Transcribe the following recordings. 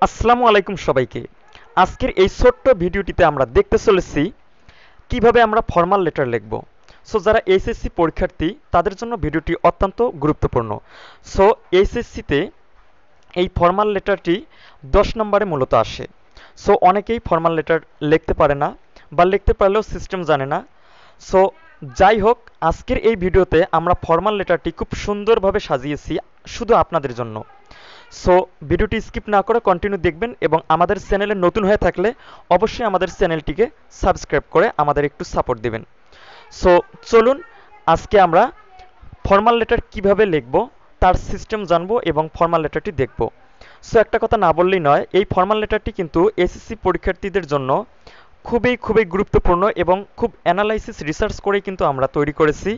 আসসালামু আলাইকুম সবাইকে। আজকের এই ছোট্ট ভিডিওটিতে আমরা দেখতে চলেছি কিভাবে আমরা ফরমাল লেটার লিখব। সো যারা এইচএসসি পরীক্ষার্থী তাদের জন্য ভিডিওটি অত্যন্ত গুরুত্বপূর্ণ। সো এইচএসসিতে এই ফরমাল লেটারটি 10 নম্বরে মূলত আসে। সো অনেকেই ফরমাল লেটার লিখতে পারে না বা লিখতে পারলেও সিস্টেম জানে না। সো যাই হোক, আজকের এই ভিডিওতে আমরা ফরমাল লেটারটি খুব সুন্দরভাবে সাজিয়েছি শুধু আপনাদের জন্য। সো ভিডিওটি স্কিপ না করে কন্টিনিউ দেখবেন এবং আমাদের চ্যানেলে নতুন হয়ে থাকলে অবশ্যই আমাদের চ্যানেলটিকে সাবস্ক্রাইব করে আমাদের একটু সাপোর্ট দিবেন। সো চলুন আজকে আমরা ফরমাল লেটার কিভাবে লিখব তার সিস্টেম জানবো এবং ফরমাল লেটারটি দেখব। সো একটা কথা না বললেই নয়, এই ফরমাল লেটারটি কিন্তু এসএসসি পরীক্ষার্থীদের জন্য খুবই গুরুত্বপূর্ণ এবং খুব অ্যানালাইসিস রিসার্চ করেই কিন্তু আমরা তৈরি করেছি।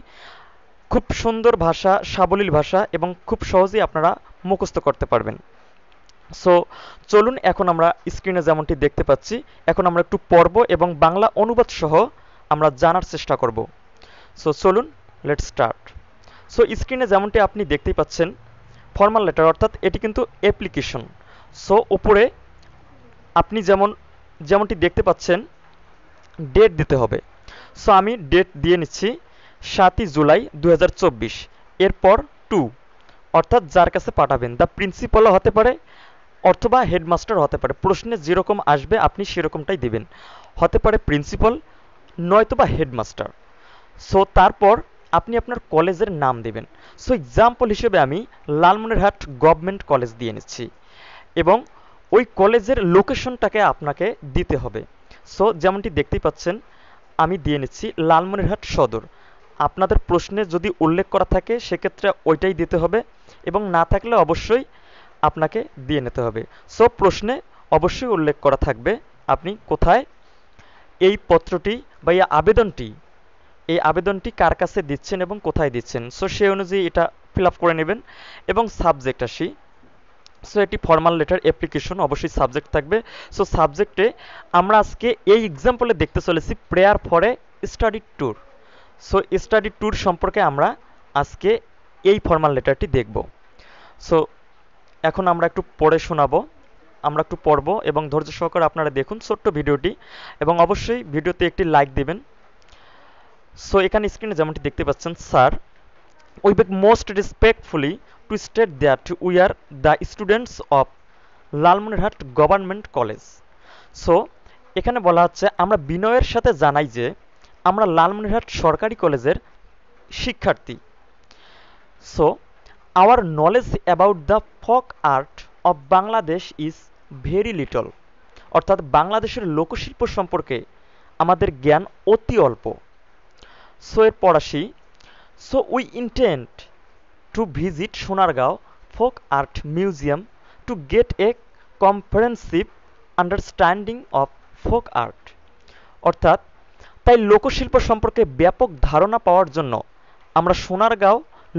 খুব সুন্দর ভাষা, সাবলীল ভাষা এবং খুব সহজেই আপনারা মুখস্থ করতে পারবেন। সো চলুন এখন আমরা স্ক্রিনে যেমনটি দেখতে পাচ্ছি, এখন আমরা একটু পড়ব এবং বাংলা অনুবাদ সহ আমরা জানার চেষ্টা করব। সো চলুন লেটস স্টার্ট। সো স্ক্রিনে যেমনটি আপনি দেখতেই পাচ্ছেন, ফর্মাল লেটার অর্থাৎ এটি কিন্তু অ্যাপ্লিকেশন। সো উপরে আপনি যেমনটি দেখতে পাচ্ছেন ডেট দিতে হবে। সো আমি ডেট দিয়ে নিচ্ছি 7ই জুলাই 2024। এরপর টু, অর্থাৎ যার কাছে পাঠাবেন, দ্য প্রিন্সিপালও হতে পারে অথবা হেডমাস্টার হতে পারে। প্রশ্নে যেরকম আসবে আপনি সেরকমটাই দিবেন, হতে পারে প্রিন্সিপাল নয়তোবা হেডমাস্টার। সো তারপর আপনি আপনার কলেজের নাম দেবেন। সো এক্সাম্পল হিসেবে আমি লালমনিরহাট গভর্নমেন্ট কলেজ দিয়ে নিচ্ছি এবং ওই কলেজের লোকেশনটাকে আপনাকে দিতে হবে। সো যেমনটি দেখতেই পাচ্ছেন আমি দিয়ে নিচ্ছি লালমনিরহাট সদর। আপনাদের প্রশ্নে যদি উল্লেখ করা থাকে সেক্ষেত্রে ওইটাই দিতে হবে এবং না থাকলে অবশ্যই আপনাকে দিয়ে নিতে হবে। সো প্রশ্নে অবশ্যই উল্লেখ করা থাকবে আপনি কোথায় এই পত্রটি বা এই আবেদনটি কার কাছে দিচ্ছেন এবং কোথায় দিচ্ছেন। সো সেই অনুযায়ী এটা ফিল আপ করে নেবেন এবং সাবজেক্ট আসি। সো এটি ফর্মাল লেটার অ্যাপ্লিকেশন, অবশ্যই সাবজেক্ট থাকবে। সো সাবজেক্টে আমরা আজকে এই এক্সাম্পলে দেখতে চলেছি prayer for a study tour. So study tour সম্পর্কে আমরা আজকে এই ফর্মাল লেটারটি দেখব। সো এখন আমরা একটু পড়ে শোনাবো, আমরা একটু পড়ব এবং ধৈর্য সহকারে আপনারা দেখুন ছোট্ট ভিডিওটি এবং অবশ্যই ভিডিওতে একটি লাইক দিবেন। সো এখানে স্ক্রিনে যেমনটি দেখতে পাচ্ছেন, sir we beg most respectfully two state that we are the students of Lalmonirhat government college. So এখানে বলা হচ্ছে আমরা বিনয়ের সাথে জানাই যে আমরা লালমনিরহাট সরকারি কলেজের শিক্ষার্থী। So our knowledge about the folk art of Bangladesh is very little. অর্থাৎ বাংলাদেশের লোকশিল্প সম্পর্কে আমাদের জ্ঞান অতি অল্প। সো এর পড়াশি, so we intend to visit Sonargaon folk art museum to get a comprehensive understanding of folk art. অর্থাৎ তাই লোকশিল্প সম্পর্কে ব্যাপক ধারণা পাওয়ার জন্য আমরা সোনারগাঁও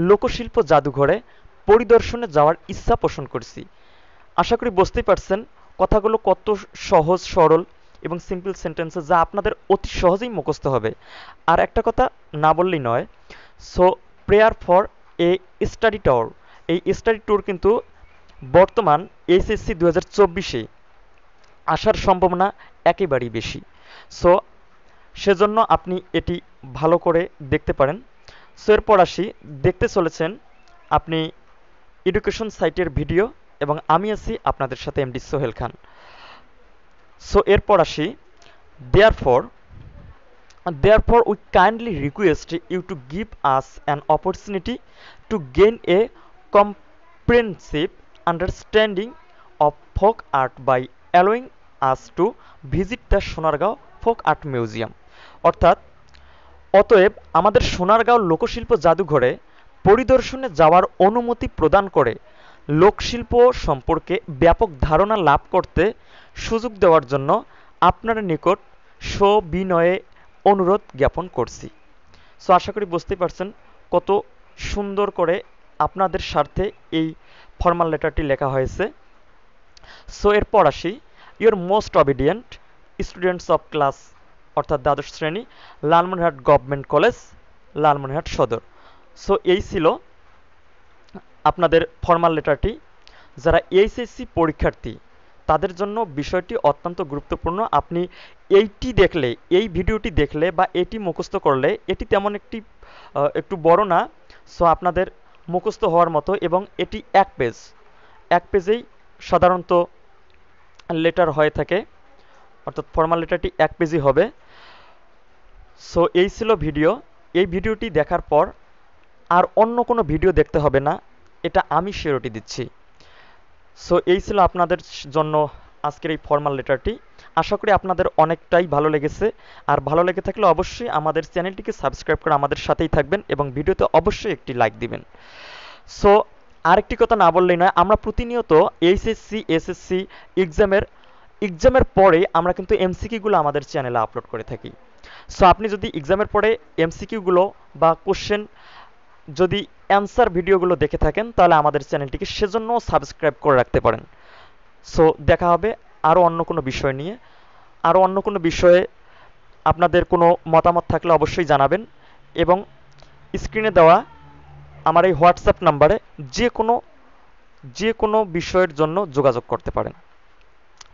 লোকশিল্প জাদুঘরে পরিদর্শনে যাওয়ার ইচ্ছা পোষণ করছি। আশা করি বুঝতেই পারছেন কথাগুলো কত সহজ সরল এবং সিম্পল সেন্টেন্সে, যা আপনাদের অতি সহজেই মুখস্থ হবে। আর একটা কথা না বললেই নয়, so prayer for a study tour, এই স্টাডি ট্যুর কিন্তু বর্তমান এইচএসসি 2024-এ আসার সম্ভাবনা একেবারেই বেশি। সো সেজন্য আপনি এটি ভালো করে দেখতে পারেন। সো এরপর আসি, দেখতে চলেছেন আপনি এডুকেশন সাইটের ভিডিও এবং আমি আছি আপনাদের সাথে এমডি সোহেল খান। সো এরপর আসি, therefore we kindly request you to give us an opportunity to gain a comprehensive understanding of folk art by allowing us to visit the Sonargaon folk art museum। অর্থাৎ অতএব আমাদের সোনারগাঁও লোকশিল্প জাদুঘরে পরিদর্শনে যাওয়ার অনুমতি প্রদান করে লোকশিল্প সম্পর্কে ব্যাপক ধারণা লাভ করতে সুযোগ দেওয়ার জন্য আপনার নিকট সবিনয়ে অনুরোধ জ্ঞাপন করছি। সো আশা করি বুঝতেই পারছেন কত সুন্দর করে আপনাদের স্বার্থে এই ফর্মাল লেটারটি লেখা হয়েছে। সো এরপর আসি, your most obedient students of class, অর্থাৎ দ্বাদশ শ্রেণী, লালমনিরহাট গভর্নমেন্ট কলেজ, লালমনিরহাট সদর। সো এই ছিল আপনাদের ফর্মাল লেটারটি। যারা এইচএসসি পরীক্ষার্থী তাদের জন্য বিষয়টি অত্যন্ত গুরুত্বপূর্ণ। আপনি এইটি দেখলে, এই ভিডিওটি দেখলে বা এটি মুখস্থ করলে, এটি তেমন একটু বড় না, সো আপনাদের মুখস্থ হওয়ার মতো, এবং এটি এক পেজেই সাধারণত লেটার হয়ে থাকে, অর্থাৎ ফর্মাল লেটারটি এক পেজই হবে। সো এই ছিল ভিডিও। এই ভিডিওটি দেখার পর আর অন্য কোনো ভিডিও দেখতে হবে না, এটা আমি শিওরিটি দিচ্ছি। সো এই ছিল আপনাদের জন্য আজকের এই ফর্মাল লেটারটি। আশা করি আপনাদের অনেকটাই ভালো লেগেছে। আর ভালো লেগে থাকলে অবশ্যই আমাদের চ্যানেলটিকে সাবস্ক্রাইব করে আমাদের সাথেই থাকবেন এবং ভিডিওতে অবশ্যই একটি লাইক দিবেন। সো আরেকটি কথা না বললেই নয়, আমরা প্রতিনিয়ত এইচএসসি এসএসসি এক্সামের পরে আমরা কিন্তু এমসিকিউগুলো আমাদের চ্যানেলে আপলোড করে থাকি। সো আপনি যদি এক্সামের পরে এমসিকিউগুলো বা কোশ্চেন যদি অ্যান্সার ভিডিওগুলো দেখে থাকেন, তাহলে আমাদের চ্যানেলটিকে সেজন্য সাবস্ক্রাইব করে রাখতে পারেন। সো দেখা হবে আরও অন্য কোনো বিষয় নিয়ে। আরও অন্য কোনো বিষয়ে আপনাদের কোনো মতামত থাকলে অবশ্যই জানাবেন, এবং স্ক্রিনে দেওয়া আমার এই হোয়াটসঅ্যাপ নাম্বারে যে কোনো বিষয়ের জন্য যোগাযোগ করতে পারেন।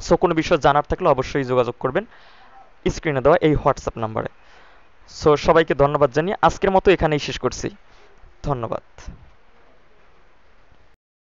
সো কোনো বিষয় জানার থাকলে অবশ্যই যোগাযোগ করবেন স্ক্রিনে দেওয়া এই হোয়াটসঅ্যাপ নাম্বারে। সো সবাইকে ধন্যবাদ জানিয়ে আজকের মতো এখানেই শেষ করছি। ধন্যবাদ।